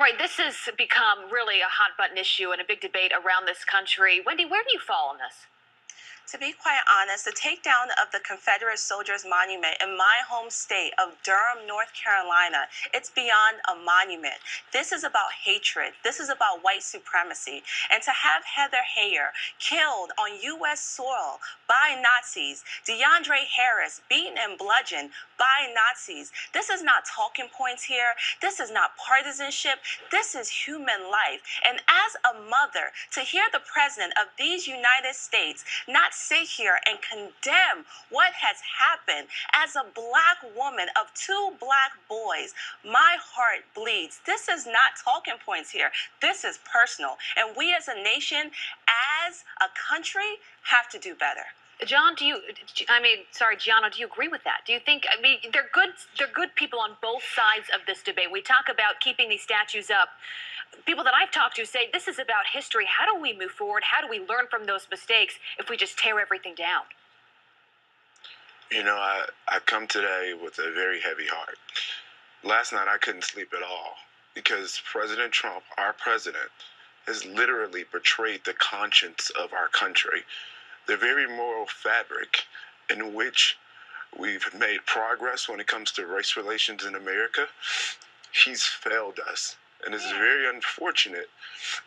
All right, this has become really a hot button issue and a big debate around this country. Wendy, where do you fall on this? To be quite honest, the takedown of the Confederate Soldiers Monument in my home state of Durham, North Carolina, it's beyond a monument. This is about hatred. This is about white supremacy. And to have Heather Heyer killed on U.S. soil by Nazis, DeAndre Harris beaten and bludgeoned by Nazis, this is not talking points here. This is not partisanship. This is human life. And as a mother, to hear the president of these United States not sit here and condemn what has happened as a black woman of two black boys, my heart bleeds. This is not talking points here. This is personal. And we as a nation, as a country, have to do better. Gianna, do you agree with that? Do you think, they're good people on both sides of this debate. We talk about keeping these statues up. People that I've talked to say this is about history. How do we move forward? How do we learn from those mistakes if we just tear everything down? You know, I come today with a very heavy heart. Last night I couldn't sleep at all because President Trump, our president, has literally betrayed the conscience of our country. The very moral fabric in which we've made progress when it comes to race relations in America, he's failed us. And it's very unfortunate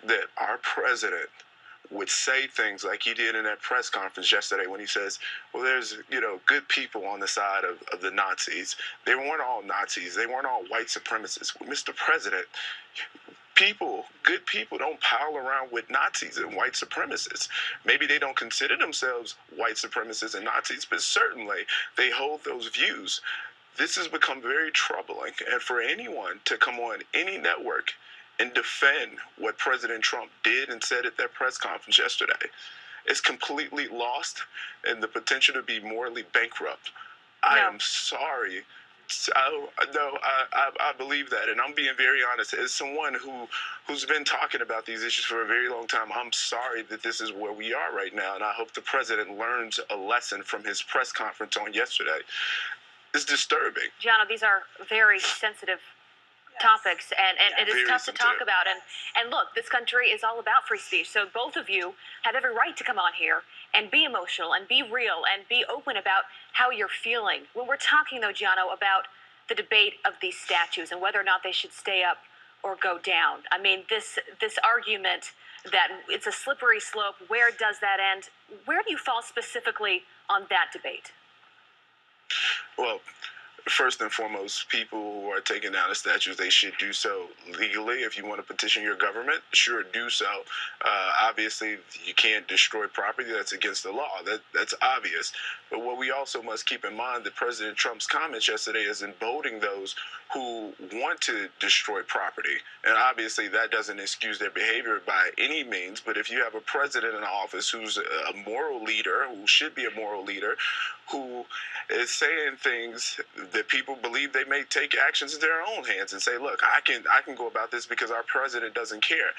that our president would say things like he did in that press conference yesterday when he says, well, there's, good people on the side of the Nazis. They weren't all Nazis. They weren't all white supremacists. Well, Mr. President, good people don't pile around with Nazis and white supremacists. Maybe they don't consider themselves white supremacists and Nazis, but certainly they hold those views. This has become very troubling, and for anyone to come on any network and defend what President Trump did and said at that press conference yesterday is completely lost and the potential to be morally bankrupt. No. I am sorry. I believe that, and I'm being very honest. As someone who's been talking about these issues for a very long time, I'm sorry that this is where we are right now, and I hope the president learns a lesson from his press conference on yesterday. It's disturbing. Gianna, these are very sensitive topics, and it is tough to talk about. And look, this country is all about free speech. So both of you have every right to come on here and be emotional and be real and be open about how you're feeling. When we're talking, though, Gianna, about the debate of these statues and whether or not they should stay up or go down, I mean, this argument that it's a slippery slope, where does that end? Where do you fall specifically on that debate? Well, first and foremost, people who are taking down the statues, they should do so legally. If you want to petition your government, sure, do so. Obviously, you can't destroy property. That's against the law. That's obvious. But what we also must keep in mind that President Trump's comments yesterday is emboldening those who want to destroy property. And obviously, that doesn't excuse their behavior by any means. But if you have a president in office who's a moral leader, who should be a moral leader, who is saying things that people believe they may take actions in their own hands and say, look, I can go about this because our president doesn't care.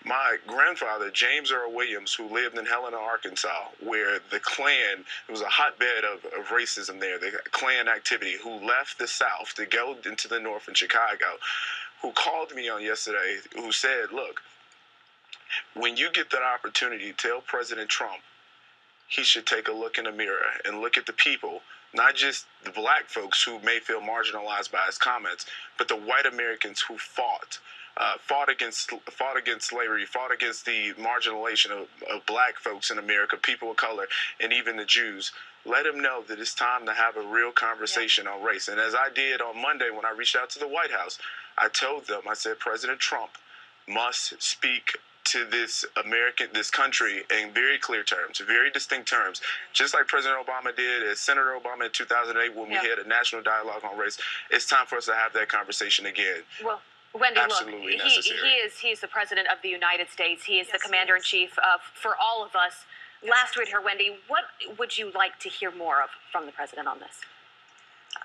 My grandfather, James Earl Williams, who lived in Helena, Arkansas, where the Klan, it was a hotbed of racism there, the Klan activity, who left the South to go into the North in Chicago, who called me on yesterday, who said, look, when you get that opportunity, tell President Trump he should take a look in the mirror and look at the people, not just the black folks who may feel marginalized by his comments, but the white Americans who fought against slavery, fought against the marginalization of black folks in America, people of color, and even the Jews. Let him know that it's time to have a real conversation on race. And as I did on Monday when I reached out to the White House, I told them, I said, President Trump must speak to this country in very clear terms, very distinct terms, just like President Obama did as Senator Obama in 2008 when we had a national dialogue on race. It's time for us to have that conversation again. Well, Wendy, absolutely look, necessary. He is the President of the United States. He is the Commander-in-Chief for all of us. Last we'd heard, Wendy, what would you like to hear more of from the President on this?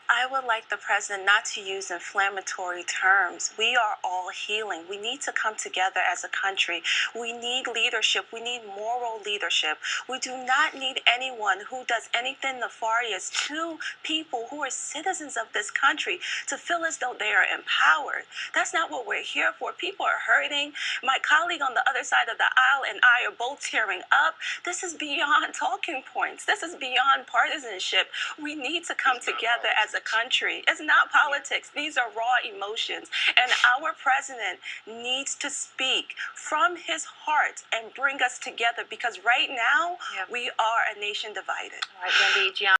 I would like the president not to use inflammatory terms. We are all healing. We need to come together as a country. We need leadership. We need moral leadership. We do not need anyone who does anything nefarious to people who are citizens of this country to feel as though they are empowered. That's not what we're here for. People are hurting. My colleague on the other side of the aisle and I are both tearing up. This is beyond talking points. This is beyond partisanship. We need to come together as a country. It's not politics. These are raw emotions. And our president needs to speak from his heart and bring us together, because right now we are a nation divided. All right, Wendy,